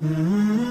محرم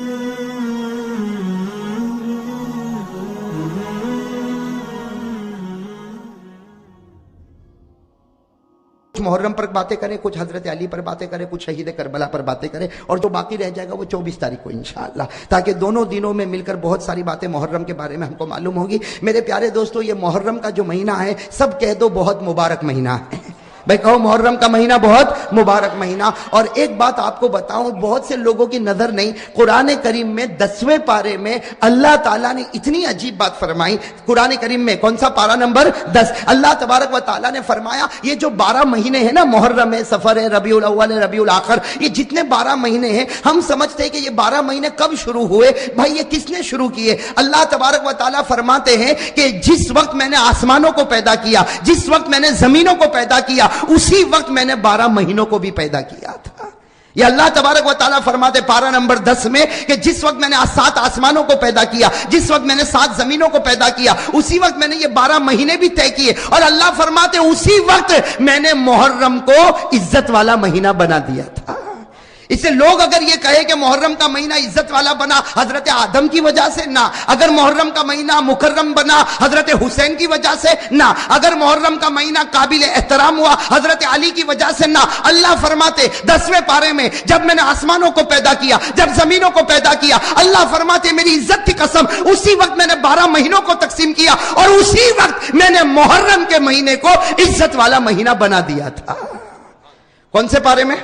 پر باتیں کریں، کچھ حضرت علی پر باتیں کریں، کچھ شہید کربلا پر باتیں کریں، اور جو باقی رہ جائے گا وہ 24 تاریخ کو انشاءاللہ، تاکہ دونوں دنوں میں مل کر بہت ساری باتیں محرم کے بارے میں ہم کو معلوم ہوگی۔ میرے پیارے دوستو، یہ محرم کا جو مہینہ ہے، سب کہہ دو بہت مبارک مہینہ ہے۔ بھائی کہو محرم کا مہینہ بہت مبارک مہینہ۔ اور ایک بات آپ کو بتاؤں، بہت سے لوگوں کی نظر نہیں، قرآن کریم میں 10ویں پارے میں اللہ تعالیٰ نے اتنی عجیب بات فرمائی۔ قرآن کریم میں کون سا پارہ نمبر 10، اللہ تبارک و تعالیٰ نے فرمایا یہ جو 12 مہینے ہیں نا، محرم ہے، سفر ہے، ربیع الاول ہے، ربیع الاخر، یہ جتنے 12 مہینے ہیں، ہم سمجھتے ہیں کہ یہ 12 مہینے کب شروع ہوئے؟ بھائی یہ کس نے شروع کیے؟ اللہ تبارک و تعالیٰ فرماتے ہیں کہ جس وقت میں نے آسمانوں کو پیدا کیا، جس وقت میں نے زمینوں کو پیدا کیا، اسی وقت میں نے 12 مہینوں کو بھی پیدا کیا تھا۔ یہ اللہ تبارک و تعالیٰ فرماتے پارہ نمبر 10 میں کہ جس وقت میں نے 7 آسمانوں کو پیدا کیا، جس وقت میں نے 7 زمینوں کو پیدا کیا، اسی وقت میں نے یہ 12 مہینے بھی طے کیے، اور اللہ فرماتے اسی وقت میں نے محرم کو عزت والا مہینہ بنا دیا تھا۔ اس سے لوگ اگر یہ کہے کہ محرم کا مہینہ عزت والا بنا حضرت آدم کی وجہ سے، نہ۔ اگر محرم کا مہینہ مکرم بنا حضرت حسین کی وجہ سے، نہ۔ اگر محرم کا مہینہ قابل احترام ہوا حضرت علی کی وجہ سے، نہ۔ اللہ فرماتے 10ویں پارے میں جب میں نے آسمانوں کو پیدا کیا، جب زمینوں کو پیدا کیا، اللہ فرماتے میری عزت کی قسم اسی وقت میں نے 12 مہینوں کو تقسیم کیا، اور اسی وقت میں نے محرم کے مہینے کو عزت والا مہینہ بنا دیا تھا۔ کون سے پارے میں؟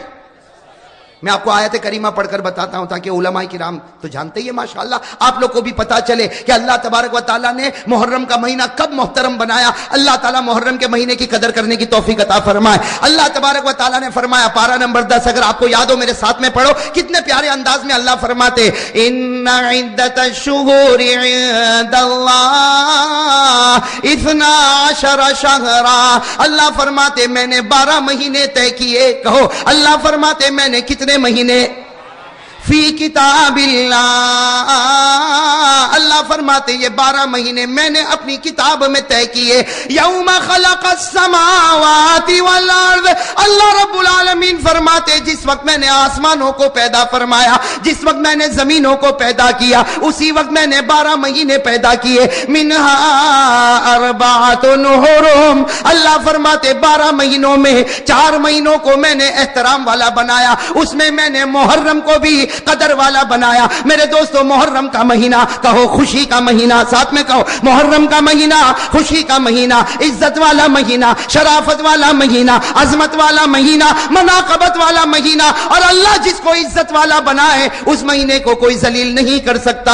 میں آپ کو آیت کریمہ پڑھ کر بتاتا ہوں تاکہ علماء کرام تو جانتے ہی ہیں ماشاءاللہ، آپ لوگ کو بھی پتا چلے کہ اللہ تبارک و تعالیٰ نے محرم کا مہینہ کب محترم بنایا۔ اللہ تعالیٰ محرم کے مہینے کی قدر کرنے کی توفیق عطا فرمائے۔ اللہ تبارک و تعالیٰ نے فرمایا پارہ نمبر 10، اگر آپ کو یاد ہو میرے ساتھ میں پڑھو، کتنے پیارے انداز میں اللہ فرماتے ان عدت الشہور عند اللہ 12 شہرا۔ اللہ فرماتے میں نے 12 مہینے طے کیے۔ کہو اللہ فرماتے میں نے کتنے مہینے؟ فی کتاب اللہ۔ اللہ فرماتے یہ 12 مہینے میں نے اپنی کتاب میں طے کیے۔ یوم خلق السماوات والارض، اللہ رب العالمین فرماتے جس وقت میں نے آسمانوں کو پیدا فرمایا، جس وقت میں نے زمینوں کو پیدا کیا، اسی وقت میں نے 12 مہینے پیدا کیے۔ منہا 4 حرم، اللہ فرماتے 12 مہینوں میں 4 مہینوں کو میں نے احترام والا بنایا، اس میں میں نے محرم کو بھی قدر والا بنایا۔ میرے دوستو محرم کا مہینہ کہو خوشی کا مہینہ، ساتھ میں کہو محرم کا مہینہ خوشی کا مہینہ، عزت والا مہینہ، شرافت والا مہینہ، عظمت والا مہینہ، مناقبت والا مہینہ، اور اللہ جس کو عزت والا بنائے اس مہینے کو کوئی ذلیل نہیں کر سکتا۔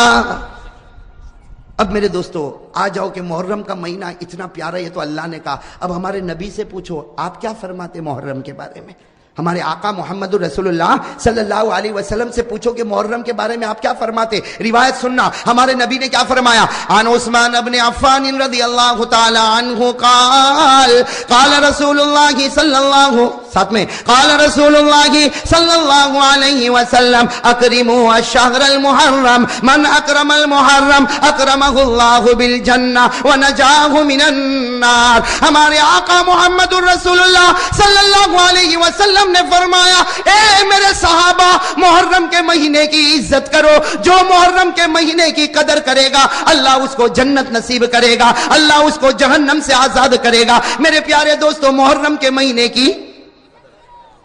اب میرے دوستو آ جاؤ کہ محرم کا مہینہ اتنا پیارا، یہ تو اللہ نے کہا۔ اب ہمارے نبی سے پوچھو آپ کیا فرماتے محرم کے بارے میں؟ ہمارے آقا محمد رسول اللہ صلی اللہ علیہ وسلم سے پوچھو کہ محرم کے بارے میں آپ کیا فرماتے۔ روایت سننا ہمارے نبی نے کیا فرمایا۔ عن عثمان بن عفان رضی اللہ تعالی عنہ قال قال رسول اللہ صلی اللہ ساتھ میں قال رسول اللہ صلی اللہ علیہ وسلم اکرموا الشہر المحرم من اکرم المحرم اکرمہ اللہ بالجنہ ونجاہ من النار۔ ہمارے آقا محمد رسول اللہ صلی اللہ علیہ وسلم نے فرمایا اے میرے صحابہ محرم کے مہینے کی عزت کرو، جو محرم کے مہینے کی قدر کرے گا اللہ اس کو جنت نصیب کرے گا، اللہ اس کو جہنم سے آزاد کرے گا۔ میرے پیارے دوستو محرم کے مہینے کی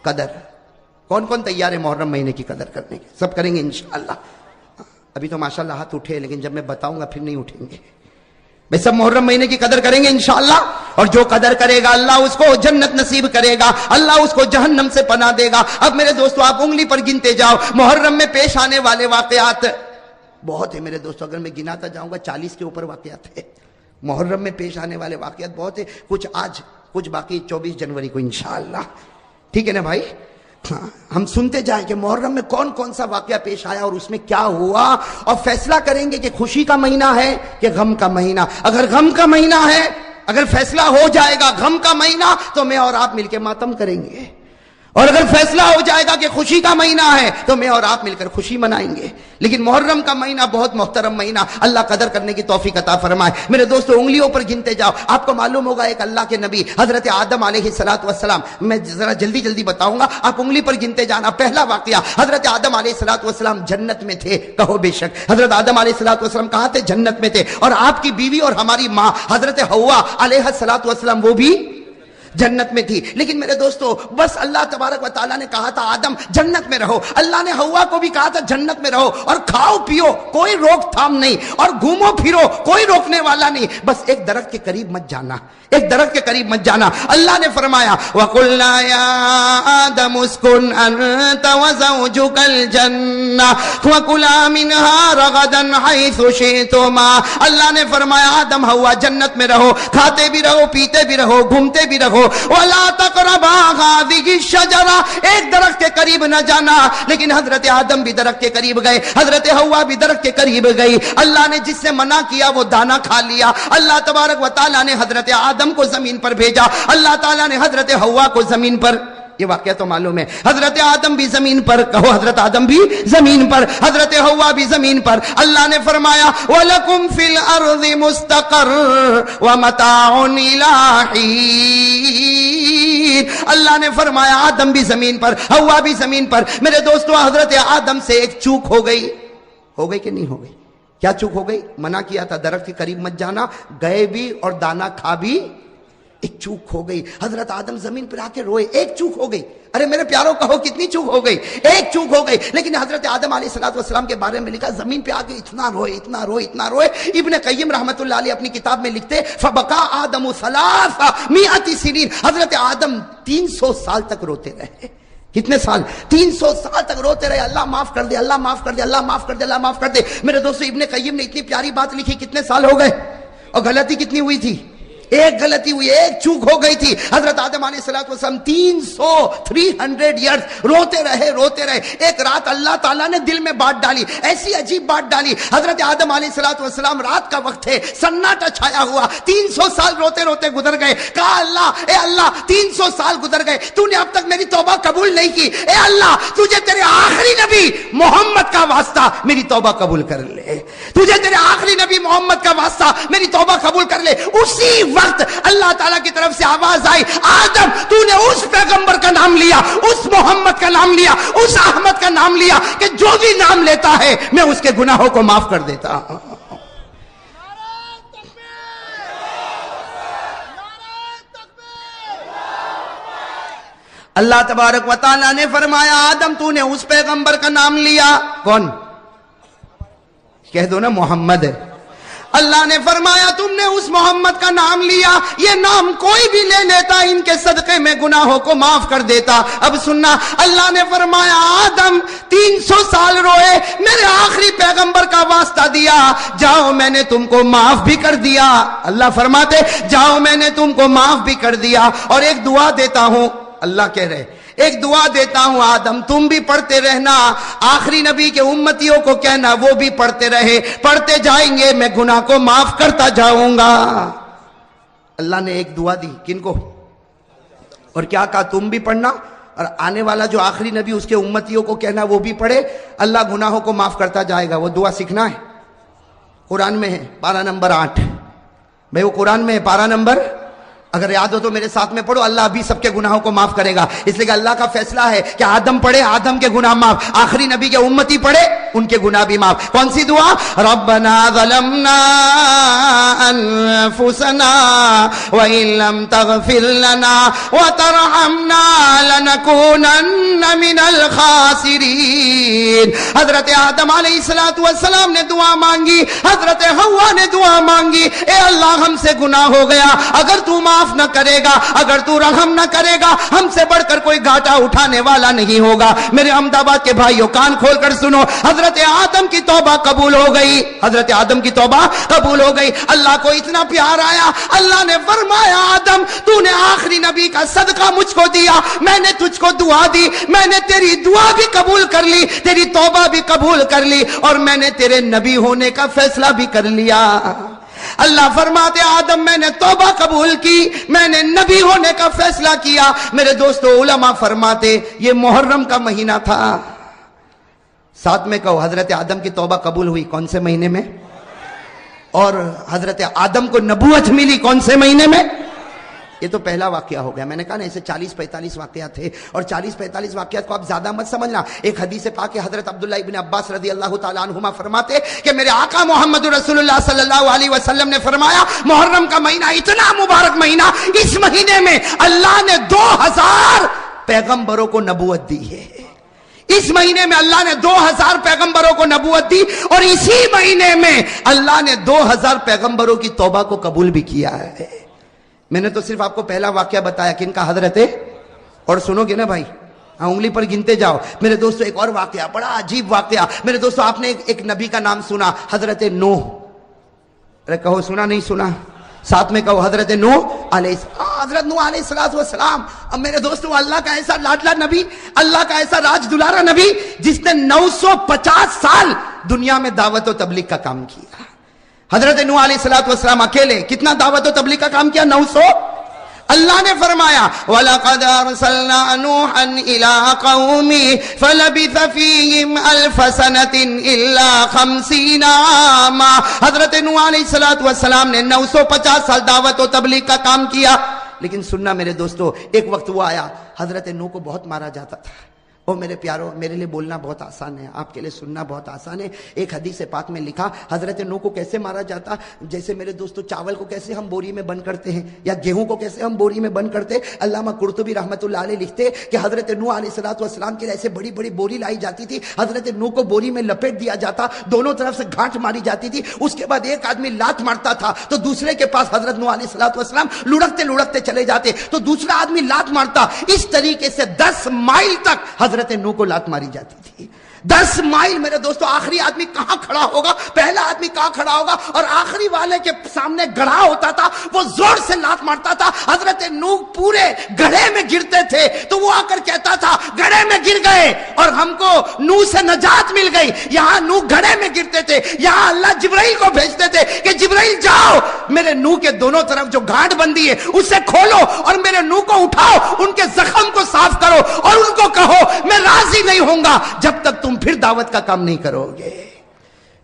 قدر کون کون تیار ہے محرم مہینے کی قدر کرنے کی؟ سب کریں گے انشاءاللہ۔ ابھی تو ماشاءاللہ ہاتھ اٹھے لیکن جب میں بتاؤں گا پھر نہیں اٹھیں گے۔ بھئی سب محرم مہینے کی قدر کریں گے انشاءاللہ، اور جو قدر کرے گا اللہ اس کو جنت نصیب کرے گا، اللہ اس کو جہنم سے پناہ دے گا۔ اب میرے دوستو آپ انگلی پر گنتے جاؤ محرم میں پیش آنے والے واقعات بہت ہیں میرے دوستو، اگر میں گناتا جاؤں گا 40 کے اوپر واقعات ہیں۔ محرم میں پیش آنے والے واقعات بہت ہیں، کچھ آج کچھ باقی 24 جنوری کو انشاءاللہ، ٹھیک ہے نا بھائی؟ ہم سنتے جائیں کہ محرم میں کون کون سا واقعہ پیش آیا اور اس میں کیا ہوا، اور فیصلہ کریں گے کہ خوشی کا مہینہ ہے کہ غم کا مہینہ۔ اگر غم کا مہینہ ہے، اگر فیصلہ ہو جائے گا غم کا مہینہ، تو میں اور آپ مل کے ماتم کریں گے، اور اگر فیصلہ ہو جائے گا کہ خوشی کا مہینہ ہے تو میں اور آپ مل کر خوشی منائیں گے. لیکن محرم کا مہینہ بہت محترم مہینہ، اللہ قدر کرنے کی توفیق عطا فرمائے. میرے دوستو انگلیوں پر گنتے جاؤ. آپ کو معلوم ہوگا ایک اللہ کے نبی حضرت آدم علیہ السلام، میں ذرا جلدی جلدی بتاؤں گا، آپ انگلی پر گنتے جانا. پہلا واقعہ، حضرت آدم علیہ السلام جنت میں تھے. کہو بے شک. حضرت آدم علیہ السلام کہاں تھے؟ جنت میں تھے. اور آپ کی بیوی اور ہماری ماں حضرت حوا علیہ السلام وہ بھی جنت میں تھی. لیکن میرے دوستو بس اللہ تبارک و تعالیٰ نے کہا تھا آدم جنت میں رہو. اللہ نے حوا کو بھی کہا تھا جنت میں رہو، اور کھاؤ پیو کوئی روک تھام نہیں، اور گھومو پھرو کوئی روکنے والا نہیں. بس ایک درخت کے قریب مت جانا، ایک درخت کے قریب مت جانا. اللہ نے فرمایا وَقُلْنَا يَا آدَمُ اسْكُنْ أَنْتَ وَزَوْجُكَ الْجَنَّةَ وَكُلَا مِنْهَا رَغَدًا حَيْثُ شِئْتُمَا. اللہ نے فرمایا آدم حوا جنت میں رہو، کھاتے بھی رہو، پیتے بھی رہو، گھومتے بھی رہو. وَلَا تَقْرَبَا هَٰذِهِ الشَّجَرَةَ. ایک درخت کے قریب نہ جانا. لیکن حضرت آدم بھی درخت کے قریب گئے، حضرت حوا بھی درخت کے قریب گئی. اللہ نے جس سے منع کیا وہ دانا کھا لیا. اللہ تبارک و تعالیٰ نے حضرت آدم کو زمین پر بھیجا، اللہ تعالیٰ نے حضرت حوا کو زمین پر. یہ واقعہ تو معلوم ہے. حضرت آدم بھی زمین پر، کہو حضرت آدم بھی زمین پر، حضرت حوا بھی زمین پر. اللہ نے فرمایا وَلَكُمْ فِي الْأَرْضِ مُسْتَقَرٌّ وَمَتَاعٌ إِلَىٰ حِينٍ. اللہ نے فرمایا آدم بھی زمین پر، حوا بھی زمین پر. میرے دوستو حضرت آدم سے ایک چوک ہو گئی. ہو گئی کہ نہیں ہو گئی؟ کیا چوک ہو گئی؟ منع کیا تھا درخت کے قریب مت جانا، گئے بھی اور دانا کھا بھی. ایک چوک ہو گئی. حضرت آدم زمین پر آ کے روئے. ایک چوک ہو گئی. ارے میرے پیاروں کہو کتنی چوک ہو گئی؟ ایک چوک ہو گئی. لیکن حضرت آدم علیہ السلام کے بارے میں لکھا زمین پہ آ کے اتنا روئے اتنا روئے اتنا روئے. ابن قیم رحمت اللہ علیہ اپنی کتاب میں لکھتے فبکا آدم 300 سنین. حضرت آدم 300 سال تک روتے رہے. کتنے سال؟ 300 سال تک روتے رہے. اللہ معاف کر دے، اللہ معاف کر دے، اللہ معاف کر دے، اللہ معاف کر دے. میرے دوستو ابن قیم نے اتنی پیاری بات لکھی. کتنے سال ہو گئے؟ اور غلطی کتنی ہوئی تھی؟ ایک غلطی ہوئی، ایک چوک ہو گئی تھی. حضرت آدم علیہ السلام 300 ایئرز روتے رہے روتے رہے. ایک رات اللہ تعالیٰ نے دل میں بات ڈالی، ایسی عجیب بات ڈالی. حضرت آدم علیہ السلام رات کا وقت ہے، سناٹا چھایا ہوا، 300 سال روتے روتے گزر گئے. کہا اللہ، اے اللہ 300 سال گزر گئے، تو نے اب تک میری توبہ قبول نہیں کی. اے اللہ تجھے تیرے آخری نبی محمد کا واسطہ میری توبہ قبول کر لے، تجھے تیرے آخری نبی محمد کا واسطہ میری توبہ قبول کر لے. اسی وقت اللہ تعالیٰ کی طرف سے آواز آئی آدم تو نے اس پیغمبر کا نام لیا، اس محمد کا نام لیا، اس احمد کا نام لیا کہ جو بھی نام لیتا ہے میں اس کے گناہوں کو معاف کر دیتا ہوں. اللہ تبارک و تعالیٰ نے فرمایا آدم تو نے اس پیغمبر کا نام لیا. کون؟ کہہ دو نا محمد ہے. اللہ نے فرمایا تم نے اس محمد کا نام لیا، یہ نام کوئی بھی لے لیتا ان کے صدقے میں گناہوں کو معاف کر دیتا. اب سننا، اللہ نے فرمایا آدم 300 سال روئے، میرے آخری پیغمبر کا واسطہ دیا، جاؤ میں نے تم کو معاف بھی کر دیا. اللہ فرماتے جاؤ میں نے تم کو معاف بھی کر دیا. اور ایک دعا دیتا ہوں، اللہ کہہ رہے ایک دعا دیتا ہوں آدم تم بھی پڑھتے رہنا، آخری نبی کے امتیوں کو کہنا وہ بھی پڑھتے رہے، پڑھتے جائیں گے میں گناہ کو معاف کرتا جاؤں گا. اللہ نے ایک دعا دی، کن کو؟ اور کیا کہا؟ تم بھی پڑھنا اور آنے والا جو آخری نبی اس کے امتیوں کو کہنا وہ بھی پڑھے، اللہ گناہوں کو معاف کرتا جائے گا. وہ دعا سیکھنا ہے، قرآن میں ہے، پارہ نمبر 8. بھائی وہ قرآن میں ہے، پارہ نمبر، اگر یاد ہو تو میرے ساتھ میں پڑھو. اللہ ابھی سب کے گناہوں کو معاف کرے گا، اس لیے کہ اللہ کا فیصلہ ہے کہ آدم پڑھے آدم کے گناہ معاف، آخری نبی کے امتی پڑھے ان کے گناہ بھی معاف. کون سی دعا؟ ربنا ظلمنا انفسنا وان لم تغفر لنا وترحمنا لنكونن من الخاسرین. حضرت آدم علیہ السلام نے دعا مانگی، حضرت حوا نے دعا مانگی، اے اللہ ہم سے گناہ ہو گیا، اگر تو معاف نہ کرے گا، اگر تو رحم نہ کرے گا، ہم سے بڑھ کر کوئی گھاٹا اٹھانے والا نہیں ہوگا. میرے احمد آباد کے بھائیوں کان کھول کر سنو، حضرت آدم کی توبہ قبول ہو گئی، حضرت آدم کی توبہ قبول ہو گئی. اللہ کو اتنا پیار آیا، اللہ نے فرمایا آدم تو نے آخری نبی کا صدقہ مجھ کو دیا، میں نے تجھ کو دعا دی، میں نے تیری دعا بھی قبول کر لی، تیری توبہ بھی قبول کر لی، اور میں نے تیرے نبی ہونے کا فیصلہ بھی کر لیا. اللہ فرماتے آدم میں نے توبہ قبول کی، میں نے نبی ہونے کا فیصلہ کیا۔ میرے دوستو علماء فرماتے یہ محرم کا مہینہ تھا۔ ساتھ میں کہو حضرت آدم کی توبہ قبول ہوئی کون سے مہینے میں؟ اور حضرت آدم کو نبوت ملی کون سے مہینے میں؟ یہ تو پہلا واقعہ ہو گیا۔ میں نے کہا نا ایسے 40-45 واقعات تھے، اور 40-45 واقعات کو آپ زیادہ مت سمجھنا۔ ایک حدیث پاک ہے حضرت عبداللہ ابن عباس رضی اللہ تعالیٰ عنہما فرماتے کہ میرے آقا محمد رسول اللہ صلی اللہ علیہ وسلم نے فرمایا محرم کا مہینہ اتنا مبارک مہینہ، اس مہینے میں اللہ نے 2000 پیغمبروں کو نبوت دی ہے۔ اس مہینے میں اللہ نے 2000 پیغمبروں کو نبوت دی، اور اسی مہینے میں اللہ نے 2000 پیغمبروں کی توبہ کو قبول بھی کیا ہے۔ میں نے تو صرف آپ کو پہلا واقعہ بتایا کن کا؟ حضرت، اور سنو گے نا بھائی، انگلی پر گنتے جاؤ۔ میرے دوستو ایک اور واقعہ، بڑا عجیب واقعہ۔ میرے دوستو آپ نے ایک نبی کا نام سنا، حضرت نوح۔ ارے کہو سنا نہیں سنا؟ ساتھ میں کہو حضرت نوح علیہ السلام۔ حضرت نوح علیہ السلام، اب میرے دوستو اللہ کا ایسا لاڈلا نبی، اللہ کا ایسا راج دلارا نبی جس نے 950 سال دنیا میں دعوت و تبلیغ کا کام کیا۔ حضرت نوح علیہ السلام اکیلے کتنا دعوت و تبلیغ کا کام کیا؟ 900۔ اللہ نے فرمایا وَلَقَدْ أَرْسَلْنَا نُوحًا إِلَىٰ قَوْمِهِ فَلَبِثَ فِيهِمْ أَلْفَ سَنَةٍ إِلَّا 50 عَامًا۔ حضرت نوح علیہ السلام نے 950 سال دعوت و تبلیغ کا کام کیا۔ لیکن سننا میرے دوستو، ایک وقت وہ آیا حضرت نوح کو بہت مارا جاتا تھا۔ او میرے پیارو، میرے لیے بولنا بہت آسان ہے، آپ کے لیے سننا بہت آسان ہے۔ ایک حدیث پاک میں لکھا حضرت نوح کو کیسے مارا جاتا، جیسے میرے دوستو چاول کو کیسے ہم بوری میں بند کرتے ہیں، یا گیہوں کو کیسے ہم بوری میں بند کرتے۔ علامہ قرطبی رحمۃ اللہ علیہ لکھتے کہ حضرت نوح علیہ السلام کے ایسے بڑی بڑی بوری لائی جاتی تھی، حضرت نوح کو بوری میں لپیٹ دیا جاتا، دونوں طرف سے گھانٹ ماری جاتی تھی، اس کے بعد ایک آدمی لات مارتا تھا تو دوسرے کے پاس حضرت نوح علیہ السلام لڑکتے لڑکتے چلے جاتے تو دوسرا آدمی لات مارتا۔ اس طریقے سے 10 مائل تک حضرت نوح کو لات ماری جاتی تھی۔ 10 مائل میرے دوستو، آخری آدمی کہاں کھڑا ہوگا، پہلا آدمی کہاں کھڑا ہوگا، اور آخری والے کے سامنے گڑھا ہوتا تھا، وہ زور سے لات مارتا تھا۔ حضرت نوح پورے گڑھے میں گرتے تھے تو وہ آ کر کہتا تھا گڑھے میں گر گئے اور ہم کو نوح سے نجات مل گئی۔ یہاں نوح گڑھے میں گرتے تھے، یہاں اللہ جبرائیل کو بھیجتے تھے کہ جبرائیل جاؤ میرے نوح کے دونوں طرف جو گھاٹ بندی ہے اسے کھولو اور میرے نوح کو اٹھاؤ، ان کے زخم کو صاف کرو اور ان کو کہو میں راضی نہیں ہوں گا جب تک تم پھر دعوت کا کام نہیں کرو گے۔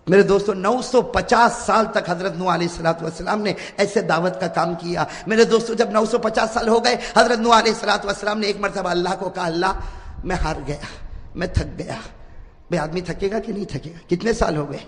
میرے دوستو 950 سال تک حضرت نوح علیہ السلام نے ایسے دعوت کا کام کیا۔ میرے دوستو جب 950 سال ہو گئے، حضرت نوح علیہ السلام نے ایک مرتبہ اللہ کو کہا اللہ میں ہار گیا، میں تھک گیا۔ بھئی آدمی تھکے گا کہ نہیں تھکے گا؟ کتنے سال ہو گئے؟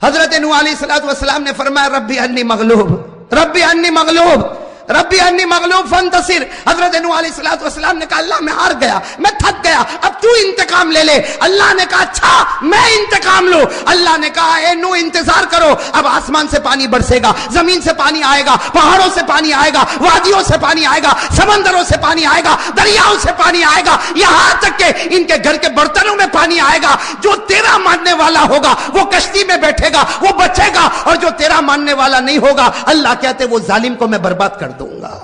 حضرت نوح علیہ السلام نے فرمایا ربی انی مغلوب، ربی انی مغلوب، ربی انی مغلوب فانتصر۔ حضرت نوح علیہ السلام نے کہا اللہ میں ہار گیا، میں تھک گیا، اب تو انتقام لے لے۔ اللہ نے کہا اچھا میں انتقام لوں۔ اللہ نے کہا اے نوح انتظار کرو، اب آسمان سے پانی برسے گا، زمین سے پانی آئے گا، پہاڑوں سے پانی آئے گا، وادیوں سے پانی آئے گا، سمندروں سے پانی آئے گا، دریاؤں سے پانی آئے گا، یہاں تک کہ ان کے گھر کے برتنوں میں پانی آئے گا۔ جو تیرا ماننے والا ہوگا وہ کشتی میں بیٹھے گا، وہ بچے گا، اور جو تیرا ماننے والا نہیں ہوگا اللہ کہتے وہ ظالم کو میں برباد کر دوں گا۔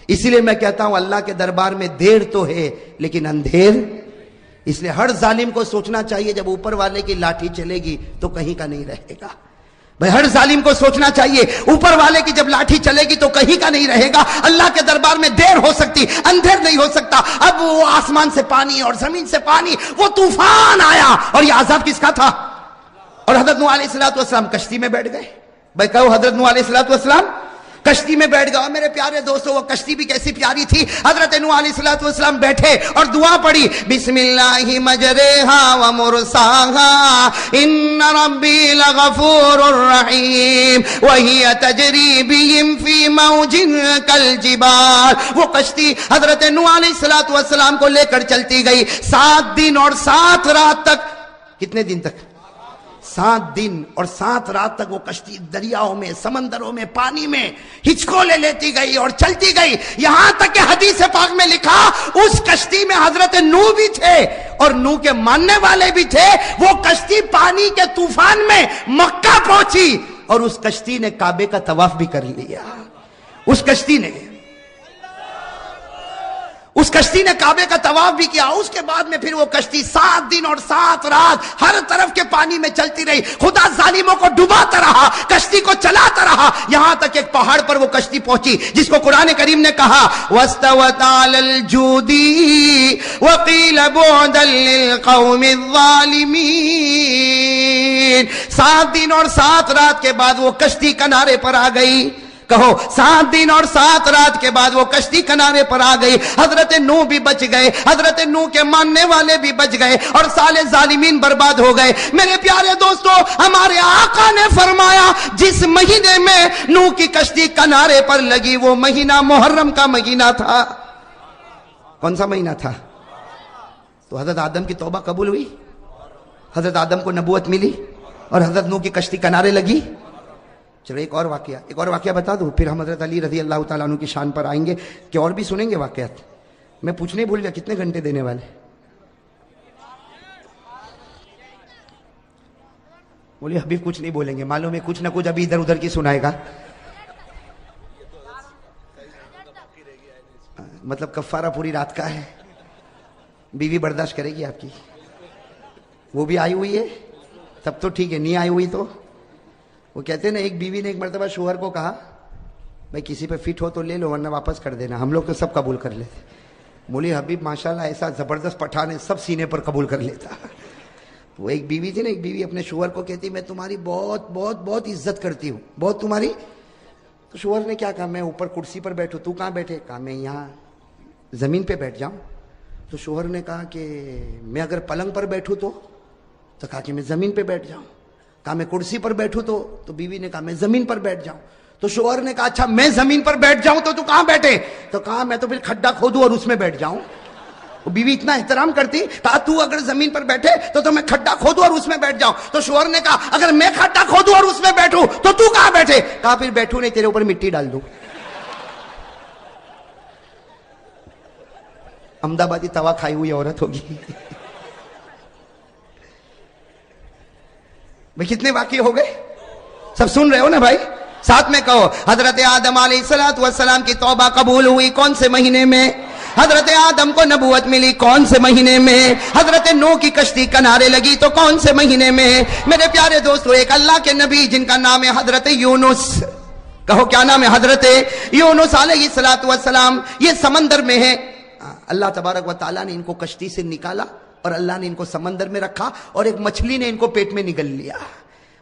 اسی لیے میں کہتا ہوں اللہ کے دربار میں دیر تو ہے لیکن اندھیر، اس لیے ہر ظالم کو سوچنا چاہیے جب اوپر والے کی لاٹھی چلے گی تو کہیں کا نہیں رہے گا۔ بھئی ہر ظالم کو سوچنا چاہیے اوپر والے کی جب لاٹھی چلے گی تو کہیں کا نہیں رہے گا۔ اللہ کے دربار میں دیر ہو سکتی، اندھیر نہیں ہو سکتا۔ اب وہ آسمان سے پانی اور زمین سے پانی، وہ طوفان آیا اور یہ عذاب کس کا تھا؟ اور حضرت نوح علیہ السلام کشتی میں بیٹھ گئے۔ بھئی کہو حضرت نوح علیہ السلام کشتی میں بیٹھ گیا۔ میرے پیارے دوستو وہ کشتی بھی کیسی پیاری تھی۔ حضرت نوح علیہ السلام بیٹھے اور دعا پڑھی بسم اللہ مجریہا ومرساہا ان ربی لغفور رحیم وہی تجری بہم فی موج کالجبال۔ وہ کشتی حضرت نوح علیہ السلام کو لے کر چلتی گئی 7 دن اور 7 رات تک۔ کتنے دن تک؟ 7 دن اور 7 رات تک وہ کشتی دریاؤں میں، سمندروں میں، پانی میں ہچکولے لیتی گئی اور چلتی گئی، یہاں تک کہ حدیث پاک میں لکھا اس کشتی میں حضرت نوح بھی تھے اور نوح کے ماننے والے بھی تھے۔ وہ کشتی پانی کے طوفان میں مکہ پہنچی اور اس کشتی نے کعبے کا طواف بھی کر لیا۔ اس کشتی نے اس کشتی نے کعبے کا طواف بھی کیا. اس کے بعد میں پھر وہ کشتی 7 دن اور 7 رات ہر طرف کے پانی میں چلتی رہی. خدا ظالموں کو ڈباتا رہا, کشتی کو چلاتا رہا, یہاں تک ایک پہاڑ پر وہ کشتی پہنچی جس کو قرآن کریم نے کہا وَاسْتَوَتْ عَلَى الْجُودِ وَقِيلَ بُعْدًا لِلْقَوْمِ الظَّالِمِينَ. 7 دن اور 7 رات کے بعد وہ کشتی کنارے پر آ گئی. کہو 7 دن اور 7 رات کے بعد وہ کشتی کنارے پر آ گئی. حضرت نوح بھی بچ گئے, حضرت نوح کے ماننے والے بھی بچ گئے, اور سارے ظالمین برباد ہو گئے. میرے پیارے دوستو, ہمارے آقا نے فرمایا جس مہینے میں نوح کی کشتی کنارے پر لگی وہ مہینہ محرم کا مہینہ تھا. کون سا مہینہ تھا؟ تو حضرت آدم کی توبہ قبول ہوئی, حضرت آدم کو نبوت ملی, اور حضرت نوح کی کشتی کنارے لگی. چلو ایک اور واقعہ بتا دوں, پھر ہم حضرت علی رضی اللہ تعالیٰ عنہ کی شان پر آئیں گے کہ اور بھی سنیں گے واقعات. میں پوچھنے بھول گیا کتنے گھنٹے دینے والے؟ بولیے حبیب کچھ نہیں بولیں گے, معلوم ہے کچھ نہ کچھ ابھی ادھر ادھر کی سنائے گا. مطلب کفارہ پوری رات کا ہے, بیوی برداشت کرے گی آپ کی؟ وہ بھی آئی ہوئی ہے تب تو ٹھیک ہے, نہیں آئی ہوئی تو وہ کہتے ہیں نا, ایک بیوی نے ایک مرتبہ شوہر کو کہا بھائی کسی پہ فٹ ہو تو لے لو ورنہ واپس کر دینا. ہم لوگ تو سب قبول کر لیتے. بولی حبیب ماشاءاللہ ایسا زبردست پٹھان ہے, سب سینے پر قبول کر لیتا. وہ ایک بیوی تھی نا, ایک بیوی اپنے شوہر کو کہتی میں تمہاری بہت بہت بہت عزت کرتی ہوں, بہت تمہاری. تو شوہر نے کیا کہا, میں اوپر کرسی پر بیٹھوں, تو کہاں بیٹھے؟ کہا میں یہاں زمین پہ بیٹھ جاؤں. تو شوہر نے کہا کہ میں اگر پلنگ پر بیٹھوں تو کہا کہ میں زمین پہ بیٹھ جاؤں. کہا میں کرسی پر بیٹھوں تو بیوی نے کہا میں زمین پر بیٹھ جاؤں. تو شوہر نے کہا اچھا میں زمین پر بیٹھ جاؤں تو کہاں بیٹھے؟ تو کہا میں تو پھر کھڈا کھودوں اور اس میں بیٹھ جاؤں. وہ بیوی اتنا احترام کرتی, کہا تو اگر زمین پر بیٹھے تو میں کھڈا کھودوں اور اس میں بیٹھ جاؤں. تو شوہر نے کہا اگر میں کھڈا کھودوں اور اس میں بیٹھوں تو کہاں بیٹھے؟ کہا پھر بیٹھوں نہیں, تیرے اوپر مٹی ڈال دوں. احمد آبادی توا کھائی ہوئی عورت ہوگی. بھائی کتنے واقعے ہو گئے؟ سب سن رہے ہو نا بھائی؟ ساتھ میں کہو حضرت آدم علیہ السلام کی توبہ قبول ہوئی کون سے مہینے میں؟ حضرت آدم کو نبوت ملی کون سے مہینے میں؟ حضرت نوح کی کشتی کنارے لگی تو کون سے مہینے میں؟ میرے پیارے دوستو, ایک اللہ کے نبی جن کا نام ہے حضرت یونس. کہو کیا نام ہے؟ حضرت یونس علیہ السلام. یہ سمندر میں ہے. اللہ تبارک و تعالیٰ نے ان کو کشتی سے نکالا اور اللہ نے ان کو سمندر میں رکھا, اور ایک مچھلی نے ان کو پیٹ میں نگل لیا.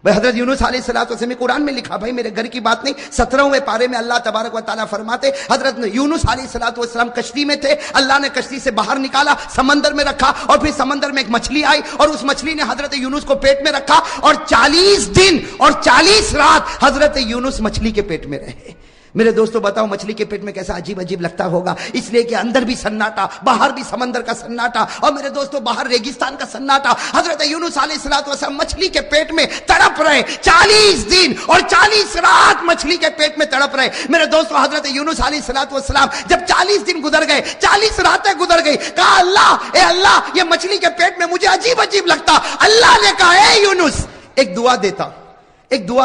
بھائی حضرت یونس علیہ السلام میں قرآن میں لکھا, بھائی میرے گھر کی بات نہیں, 17ویں پارے میں اللہ تبارک و تعالیٰ فرماتے حضرت یونس علیہ السلام کشتی میں تھے, اللہ نے کشتی سے باہر نکالا, سمندر میں رکھا, اور پھر سمندر میں ایک مچھلی آئی اور اس مچھلی نے حضرت یونس کو پیٹ میں رکھا, اور 40 دن اور 40 رات حضرت یونس مچھلی کے پیٹ میں رہے. میرے دوستو بتاؤ مچھلی کے پیٹ میں کیسا عجیب عجیب لگتا ہوگا, اس لیے کہ اندر بھی سناٹا, باہر بھی سمندر کا سناٹا, اور میرے دوستو باہر ریگستان کا سناٹا. حضرت یونس علیہ السلام مچھلی کے پیٹ میں تڑپ رہے, 40 دن اور 40 رات مچھلی کے پیٹ میں تڑپ رہے. میرے دوستو حضرت یونس علیہ السلام جب 40 دن گزر گئے, 40 راتیں گزر گئی, کہا اللہ اے اللہ یہ مچھلی کے پیٹ میں مجھے عجیب عجیب لگتا. اللہ نے کہا اے یونس ایک دعا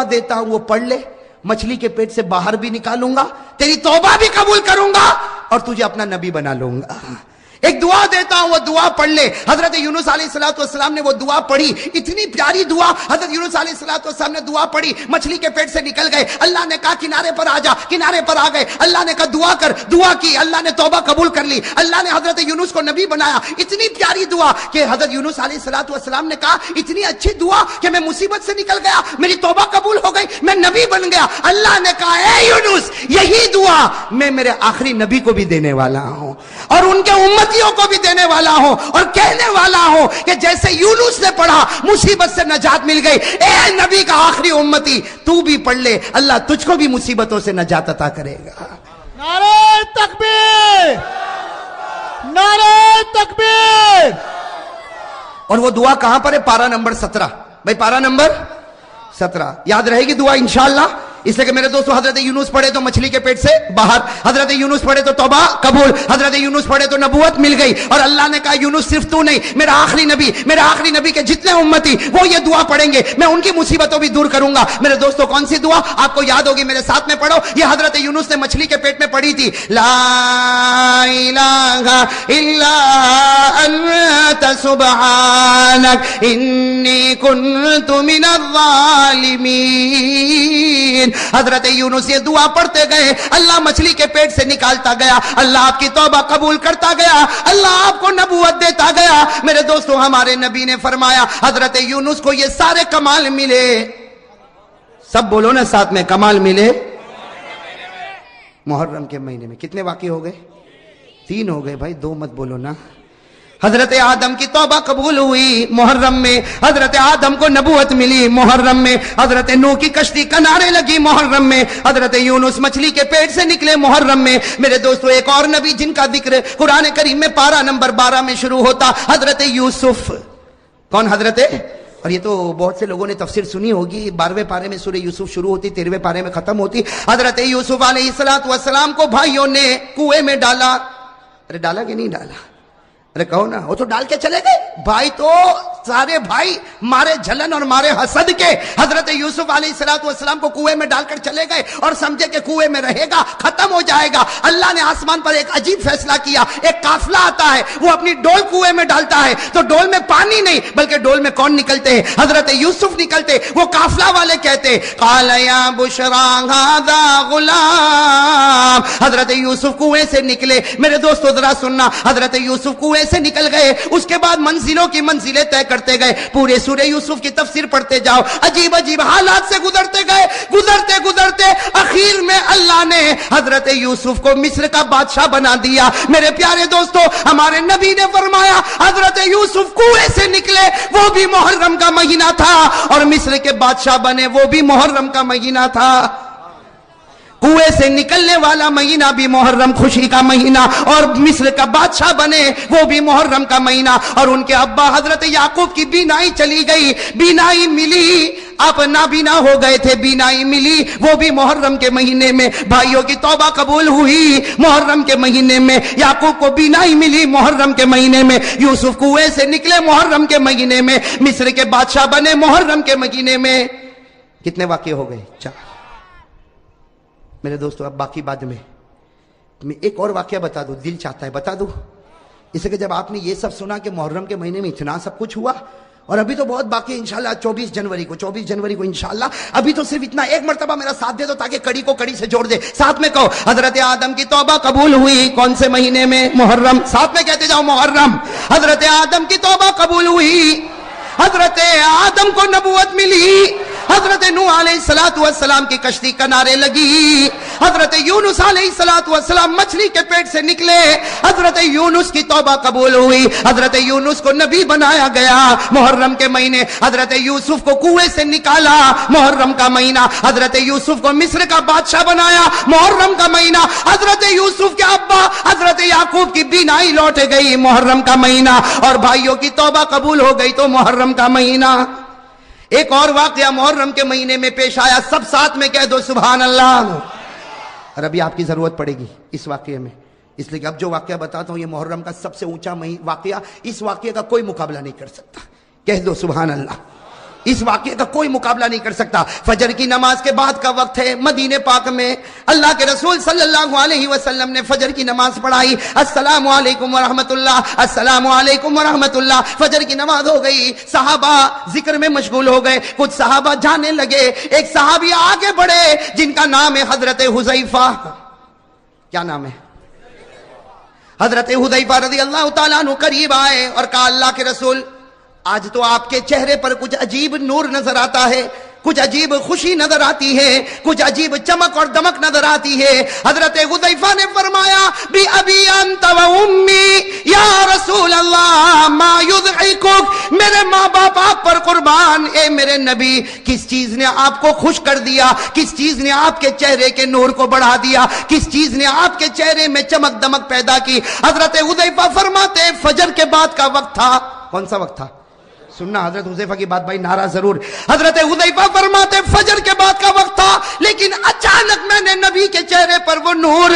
دیتا ہوں, وہ پڑھ لے, مچھلی کے پیٹ سے باہر بھی نکالوں گا, تیری توبہ بھی قبول کروں گا, اور تجھے اپنا نبی بنا لوں گا. ایک دعا دیتا ہوں, وہ دعا پڑھ لے. حضرت یونس علیہ السلام نے وہ دعا پڑھی, اتنی پیاری دعا. حضرت یونس علیہ السلام نے دعا پڑھی, مچھلی کے پیٹ سے نکل گئے. اللہ نے کہا کنارے پر آ جا, کنارے پر آ گئے. اللہ نے کہا دعا کر, دعا کی, اللہ نے توبہ قبول کر لی. اللہ نے حضرت یونس کو نبی بنایا. اتنی پیاری دعا کہ حضرت یونس علیہ السلام نے کہا اتنی اچھی دعا کہ میں مصیبت سے نکل گیا, میری توبہ قبول ہو گئی, میں نبی بن گیا. اللہ نے کہا اے یونس یہی دعا میں میرے آخری نبی کو بھی دینے والا ہوں, اور ان کے امتیوں کو بھی دینے والا ہوں, اور کہنے والا ہوں کہ جیسے یونس نے پڑھا مصیبت سے نجات مل گئی, اے نبی کا آخری امتی تو بھی پڑھ لے, اللہ تجھ کو بھی مصیبتوں سے نجات عطا کرے گا. نعرہ تکبیر, نعرہ تکبیر. اور وہ دعا کہاں پر ہے؟ پارہ نمبر 17. بھائی پارہ نمبر 17 یاد رہے گی دعا انشاءاللہ. اس لیے کہ میرے دوستو حضرت یونس پڑھے تو مچھلی کے پیٹ سے باہر، حضرت یونس پڑھے تو توبہ قبول، حضرت یونس پڑھے تو نبوت مل گئی، اور اللہ نے کہا یونس صرف تو نہیں، میرا آخری نبی کے جتنے امتی وہ یہ دعا پڑھیں گے میں ان کی مصیبتوں بھی دور کروں گا۔ میرے دوستو کون سی دعا آپ کو یاد ہوگی؟ میرے ساتھ میں پڑھو، یہ حضرت یونس نے مچھلی کے پیٹ میں پڑھی تھی، لا الہ الا انت سبحانک انی کنت من الظالمین۔ حضرت یونس یہ دعا پڑھتے گئے، اللہ مچھلی کے پیٹ سے نکالتا گیا، اللہ آپ کی توبہ قبول کرتا گیا، اللہ آپ کو نبوت دیتا گیا۔ میرے دوستو ہمارے نبی نے فرمایا حضرت یونس کو یہ سارے کمال ملے، سب بولو نا ساتھ میں، کمال ملے محرم کے مہینے میں۔ کتنے واقع ہو گئے؟ 3 ہو گئے بھائی، 2 مت بولو نا۔ حضرت آدم کی توبہ قبول ہوئی محرم میں، حضرت آدم کو نبوت ملی محرم میں، حضرت نوح کی کشتی کنارے لگی محرم میں، حضرت یونس مچھلی کے پیٹ سے نکلے محرم میں۔ میرے دوستو ایک اور نبی جن کا ذکر قرآن کریم میں پارہ نمبر 12 میں شروع ہوتا، حضرت یوسف۔ کون حضرت؟ اور یہ تو بہت سے لوگوں نے تفسیر سنی ہوگی، 12ویں پارے میں سورہ یوسف شروع ہوتی، 13ویں پارے میں ختم ہوتی۔ حضرت یوسف علیہ السلام کو بھائیوں نے کنویں میں ڈالا۔ ارے ڈالا کہ نہیں ڈالا؟ ارے کہو نا، وہ تو ڈال کے چلے گئے بھائی، تو سارے بھائی مارے جھلن اور مارے حسد کے حضرت یوسف علیہ السلام کو کنویں میں ڈال کر چلے گئے، اور سمجھے کہ کنویں میں رہے گا، ختم ہو جائے گا۔ اللہ نے آسمان پر ایک عجیب فیصلہ کیا، ایک قافلہ آتا ہے، وہ اپنی ڈول کنویں میں ڈالتا ہے، تو ڈول میں پانی نہیں بلکہ ڈول میں کون نکلتے ہیں؟ حضرت یوسف نکلتے۔ وہ قافلہ والے کہتے قال یا بشرا ھذا غلام، حضرت یوسف کنویں سے نکلے۔ میرے دوستو ذرا سننا، حضرت یوسف کنویں سے نکل گئے، اس کے بعد منزلوں کی منزلیں طے کرتے گئے، پورے سورہ یوسف کی تفسیر پڑھتے جاؤ، عجیب عجیب حالات سے گزرتے گئے، گزرتے اخیر میں اللہ نے حضرت یوسف کو مصر کا بادشاہ بنا دیا۔ میرے پیارے دوستو ہمارے نبی نے فرمایا حضرت یوسف کنویں سے نکلے، وہ بھی محرم کا مہینہ تھا، اور مصر کے بادشاہ بنے، وہ بھی محرم کا مہینہ تھا۔ کنویں سے نکلنے والا مہینہ بھی محرم، خوشی کا مہینہ، اور مصر کا بادشاہ بنے وہ بھی محرم کا مہینہ۔ اور ان کے ابا حضرت یعقوب کی بینائی چلی گئی، بینائی ملی، آپ نابینا ہو گئے تھے، بینائی ملی، وہ بھی محرم کے مہینے میں۔ بھائیوں کی توبہ قبول ہوئی محرم کے مہینے میں، یعقوب کو بینائی ملی محرم کے مہینے میں، یوسف کنویں سے نکلے محرم کے مہینے میں، مصر کے بادشاہ بنے محرم کے مہینے میں۔ کتنے واقع ہو گئے؟ 4۔ میرے دوستو اب باقی بعد میں ایک اور واقعہ بتا دوں، دل چاہتا ہے بتا دوں، اس لیے کہ جب آپ نے یہ سب سنا کہ محرم کے مہینے میں اتنا سب کچھ ہوا، اور ابھی تو بہت باقی ہے انشاءاللہ 24 جنوری کو انشاءاللہ، ابھی تو صرف اتنا، ایک مرتبہ میرا ساتھ دے دو تاکہ کڑی کو کڑی سے جوڑ دے، ساتھ میں کہو حضرت آدم کی توبہ قبول ہوئی کون سے مہینے میں؟ محرم، ساتھ میں کہتے جاؤ محرم۔ حضرت آدم کی توبہ قبول ہوئی، حضرت آدم کو نبوت ملی، حضرت نوح علیہ السلام کی کشتی کنارے لگی، حضرت یونس علیہ السلام مچھلی کے پیٹ سے نکلے، حضرت یونس کی توبہ قبول ہوئی، حضرت یونس کو نبی بنایا گیا محرم کے مہینے، حضرت یوسف کو کنویں سے نکالا محرم کا مہینہ، حضرت یوسف کو مصر کا بادشاہ بنایا محرم کا مہینہ، حضرت یوسف کے ابا حضرت یعقوب کی بینائی لوٹ گئی محرم کا مہینہ، اور بھائیوں کی توبہ قبول ہو گئی تو محرم کا مہینہ۔ ایک اور واقعہ محرم کے مہینے میں پیش آیا، سب ساتھ میں کہہ دو سبحان اللہ۔ اور ابھی آپ کی ضرورت پڑے گی اس واقعے میں، اس لیے کہ اب جو واقعہ بتاتا ہوں یہ محرم کا سب سے اونچا واقعہ، اس واقعے کا کوئی مقابلہ نہیں کر سکتا، کہہ دو سبحان اللہ۔ اس واقعے کا کوئی مقابلہ نہیں کر سکتا۔ فجر کی نماز کے بعد کا وقت ہے، مدینے پاک میں اللہ کے رسول صلی اللہ علیہ وسلم نے فجر کی نماز پڑھائی، السلام علیکم ورحمت اللہ، السلام علیکم ورحمت اللہ، فجر کی نماز ہو گئی، صحابہ ذکر میں مشغول ہو گئے، کچھ صحابہ جانے لگے، ایک صحابی آگے بڑھے جن کا نام ہے حضرت حذیفہ۔ کیا نام ہے؟ حضرت حذیفہ رضی اللہ تعالیٰ عنہ قریب آئے اور کہا اللہ کے رسول آج تو آپ کے چہرے پر کچھ عجیب نور نظر آتا ہے، کچھ عجیب خوشی نظر آتی ہے، کچھ عجیب چمک اور دمک نظر آتی ہے۔ حضرت حذیفہ نے فرمایا بی ابی انت و امی یا رسول اللہ ما یضحکک، میرے ماں باپ آپ پر قربان، اے میرے نبی کس چیز نے آپ کو خوش کر دیا، کس چیز نے آپ کے چہرے کے نور کو بڑھا دیا، کس چیز نے آپ کے چہرے میں چمک دمک پیدا کی؟ حضرت حذیفہ فرماتے فجر کے بعد کا وقت تھا۔ کون سا وقت تھا؟ سننا حضرت حذیفہ کی بات بھائی، نعرہ ضرور. حضرت حذیفہ فرماتے فجر کے بعد کا وقت تھا، لیکن اچانک میں نے نبی کے چہرے پر وہ نور،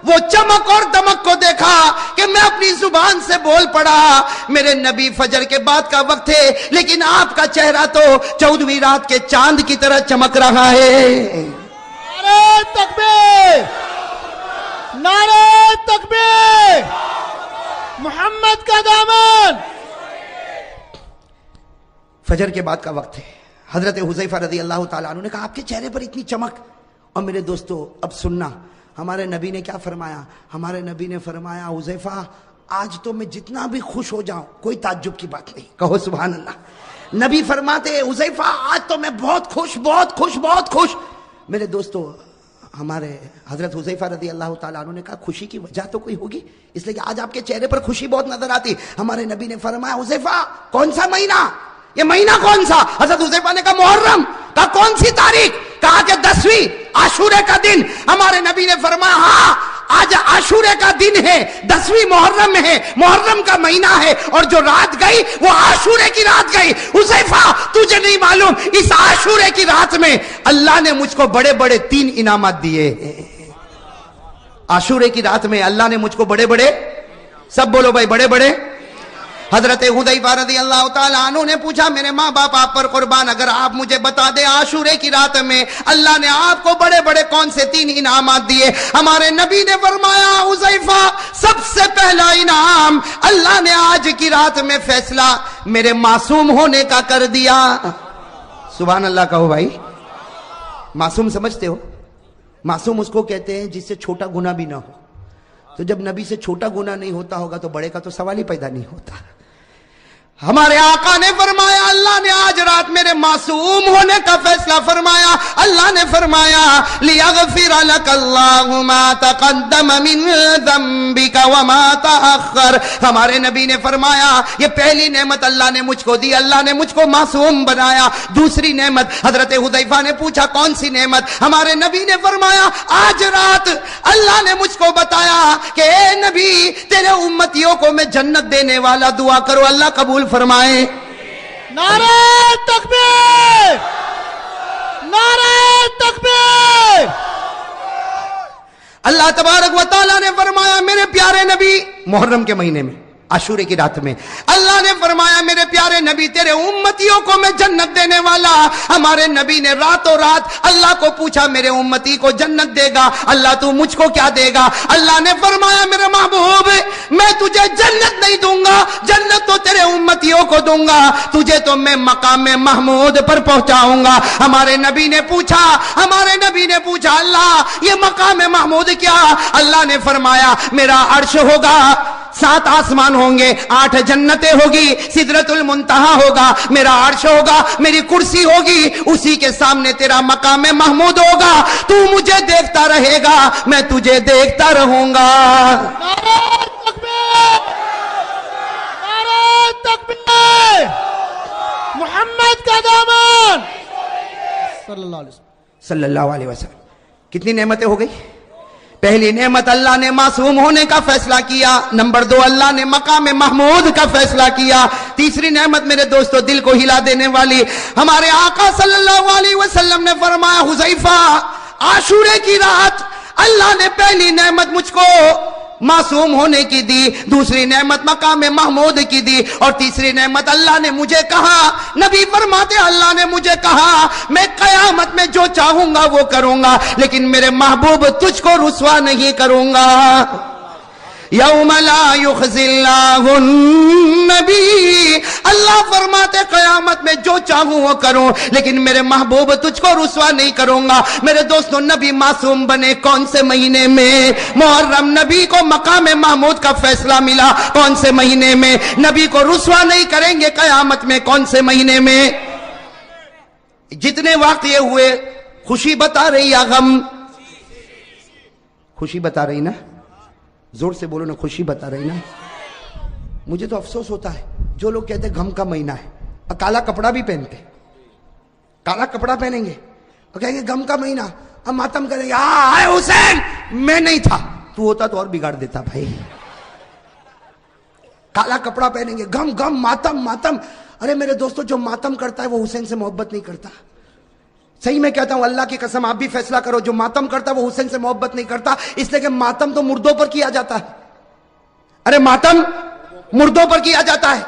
وہ چمک اور دمک کو دیکھا کہ میں اپنی زبان سے بول پڑا. میرے نبی فجر کے بعد کا وقت ہے، لیکن آپ کا چہرہ تو 14ویں رات کے چاند کی طرح چمک رہا ہے. نعرہ تکبیر، نعرہ تکبیر، محمد کا دامن. فجر کے بعد کا وقت ہے. حضرت حذیفہ رضی اللہ تعالیٰ عنہ نے کہا آپ کے چہرے پر اتنی چمک. اور میرے دوستو اب سننا ہمارے نبی نے کیا فرمایا. ہمارے نبی نے فرمایا حذیفہ آج تو میں جتنا بھی خوش ہو جاؤں کوئی تعجب کی بات نہیں. کہو سبحان اللہ. نبی فرماتے حذیفہ آج تو میں بہت خوش بہت خوش بہت خوش. میرے دوستو ہمارے حضرت حذیفہ رضی اللہ تعالیٰ عنہ نے کہا خوشی کی وجہ تو کوئی ہوگی، اس لیے کہ آج آپ کے چہرے پر خوشی بہت نظر آتی. ہمارے نبی نے فرمایا حذیفہ کون سا مہینہ، یہ مہینہ کون سا؟ حضرت حذیفہ نے کہا محرم. کہا کون سی تاریخ؟ کہا کہ 10ویں عاشورے کا دن. ہمارے نبی نے فرمایا ہاں آج عاشورے کا دن ہے، 10ویں محرم ہے، محرم کا مہینہ ہے، اور جو رات گئی وہ عاشورے کی رات گئی. حذیفہ تجھے نہیں معلوم اس عاشورے کی رات میں اللہ نے مجھ کو بڑے بڑے 3 انعامات دیے. عاشورے کی رات میں اللہ نے مجھ کو بڑے بڑے، سب بولو بھائی، بڑے بڑے. حضرت حذیفہ رضی اللہ تعالیٰ عنہ نے پوچھا میرے ماں باپ آپ پر قربان، اگر آپ مجھے بتا دیں عاشورے کی رات میں اللہ نے آپ کو بڑے بڑے کون سے 3 انعامات دیے؟ ہمارے نبی نے فرمایا حذیفہ سب سے پہلا انعام اللہ نے آج کی رات میں فیصلہ میرے معصوم ہونے کا کر دیا. سبحان اللہ کہو بھائی. معصوم سمجھتے ہو؟ معصوم اس کو کہتے ہیں جس سے چھوٹا گناہ بھی نہ ہو. تو جب نبی سے چھوٹا گناہ نہیں ہوتا ہوگا تو بڑے کا تو سوال ہی پیدا نہیں ہوتا. ہمارے آقا نے فرمایا اللہ نے آج رات میرے معصوم ہونے کا فیصلہ فرمایا. اللہ نے فرمایا لِيَغْفِرَ لَكَ اللَّهُ مَا تَقَدَّمَ مِن ذَنبِكَ وَمَا تَأَخَّرَ. ہمارے نبی نے فرمایا یہ پہلی نعمت اللہ نے مجھ کو دی، اللہ نے مجھ کو معصوم بنایا. دوسری نعمت حضرت حذیفہ نے پوچھا کون سی نعمت؟ ہمارے نبی نے فرمایا آج رات اللہ نے مجھ کو بتایا کہ اے نبی تیرے امتیوں کو میں جنت دینے والا، دعا کرو اللہ قبول فرمائے. نعرہ تکبیر، نعرہ تکبیر. اللہ تبارک و تعالیٰ نے فرمایا میرے پیارے نبی محرم کے مہینے میں عاشورے کی رات میں اللہ نے فرمایا میرے پیارے نبی تیرے امتیوں کو میں جنت دینے والا. ہمارے نبی نے راتوں رات اللہ کو پوچھا میرے امتی کو جنت دے گا اللہ تو مجھ کو کیا دے گا؟ اللہ نے فرمایا میرے محبوب میں تجھے جنت نہیں دوں گا، جنت تو تیرے امتیوں کو دوں گا، تجھے تو میں مقام محمود پر پہنچاؤں گا. ہمارے نبی نے پوچھا اللہ یہ مقام محمود کیا؟ اللہ نے فرمایا میرا عرش ہوگا، 7 آسمان ہوں گے، 8 جنتیں ہوگی، سدرۃ المنتہا ہوگا، میرا عرش ہوگا، میری کرسی ہوگی، اسی کے سامنے تیرا مقام محمود ہوگا. تو مجھے دیکھتا رہے گا میں تجھے دیکھتا رہوں گا. نعرہ تکبیر، نعرہ تکبیر، محمد کا دامن صلی اللہ علیہ وسلم. صلی اللہ علیہ وسلم. کتنی نعمتیں ہو گئی؟ پہلی نعمت اللہ نے معصوم ہونے کا فیصلہ کیا. نمبر 2 اللہ نے مقام محمود کا فیصلہ کیا. تیسری نعمت میرے دوستو دل کو ہلا دینے والی، ہمارے آقا صلی اللہ علیہ وسلم نے فرمایا حذیفہ عاشورے کی رات اللہ نے پہلی نعمت مجھ کو معصوم ہونے کی دی، دوسری نعمت مقام محمود کی دی، اور تیسری نعمت اللہ نے مجھے کہا، نبی فرماتے اللہ نے مجھے کہا میں قیامت میں جو چاہوں گا وہ کروں گا لیکن میرے محبوب تجھ کو رسوا نہیں کروں گا. یوم لا یخزی اللہ النبی، اللہ فرماتے قیامت میں جو چاہوں وہ کروں لیکن میرے محبوب تجھ کو رسوا نہیں کروں گا. میرے دوستو نبی معصوم بنے کون سے مہینے میں؟ محرم. نبی کو مقام محمود کا فیصلہ ملا کون سے مہینے میں؟ نبی کو رسوا نہیں کریں گے قیامت میں کون سے مہینے میں؟ جتنے واقعے ہوئے خوشی بتا رہی یا غم؟ خوشی بتا رہی نا؟ زور سے بولو نا، خوشی بتا رہی نا؟ مجھے تو افسوس ہوتا ہے جو لوگ کہتے ہیں غم کا مہینہ ہے اور کالا کپڑا بھی پہنتے، کالا کپڑا پہنیں گے اور کہیں گے غم کا مہینہ، اب ماتم کریں گے آئے حسین میں نہیں تھا، تو ہوتا تو اور بگاڑ دیتا بھائی. کالا کپڑا پہنیں گے، غم غم ماتم ماتم. ارے میرے دوستو جو ماتم کرتا ہے وہ حسین سے محبت نہیں کرتا. صحیح میں کہتا ہوں, اللہ کی قسم آپ بھی فیصلہ کرو, جو ماتم کرتا ہے وہ حسین سے محبت نہیں کرتا, اس لیے کہ ماتم تو مردوں پر کیا جاتا ہے. ارے ماتم مردوں پر کیا جاتا ہے,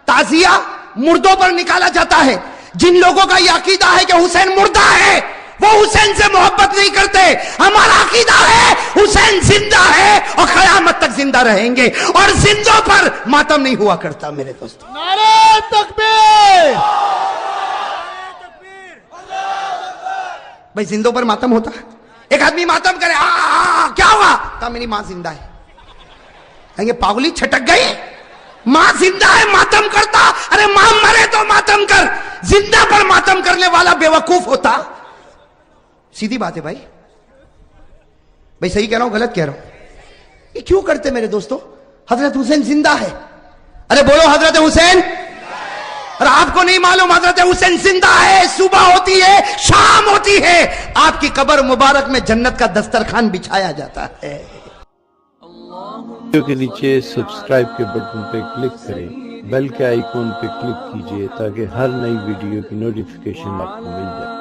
تعزیہ مردوں پر نکالا جاتا ہے. جن لوگوں کا یہ عقیدہ ہے کہ حسین مردہ ہے وہ حسین سے محبت نہیں کرتے. ہمارا عقیدہ ہے حسین زندہ ہے اور قیامت تک زندہ رہیں گے, اور زندوں پر ماتم نہیں ہوا کرتا میرے دوستو. نعرہ تکبیر. بھائی زندوں پر ماتم ہوتا ہے. ایک آدمی ماتم کرے کیا ہوا, کہا میری ماں زندہ ہے. کہیں گے پاگلی چھٹک گئی, ماں زندہ ہے ماتم کرتا. ارے ماں مرے تو ماتم کر, زندہ پر ماتم کرنے والا بے وقوف ہوتا. سیدھی بات ہے بھائی. بھائی صحیح کہہ رہا ہوں غلط کہہ رہا ہوں؟ یہ کیوں کرتے میرے دوستو؟ حضرت حسین زندہ ہے. ارے بولو حضرت حسین. اور آپ کو نہیں معلوم حضرت حسین زندہ ہے. صبح ہوتی ہے, شام ہوتی ہے, آپ کی قبر مبارک میں جنت کا دسترخوان بچھایا جاتا ہے. ویڈیو کے نیچے سبسکرائب کے بٹن پہ کلک کریں, بیل کے آئیکن پہ کلک کیجئے تاکہ ہر نئی ویڈیو کی نوٹیفیکیشن آپ کو مل جائے.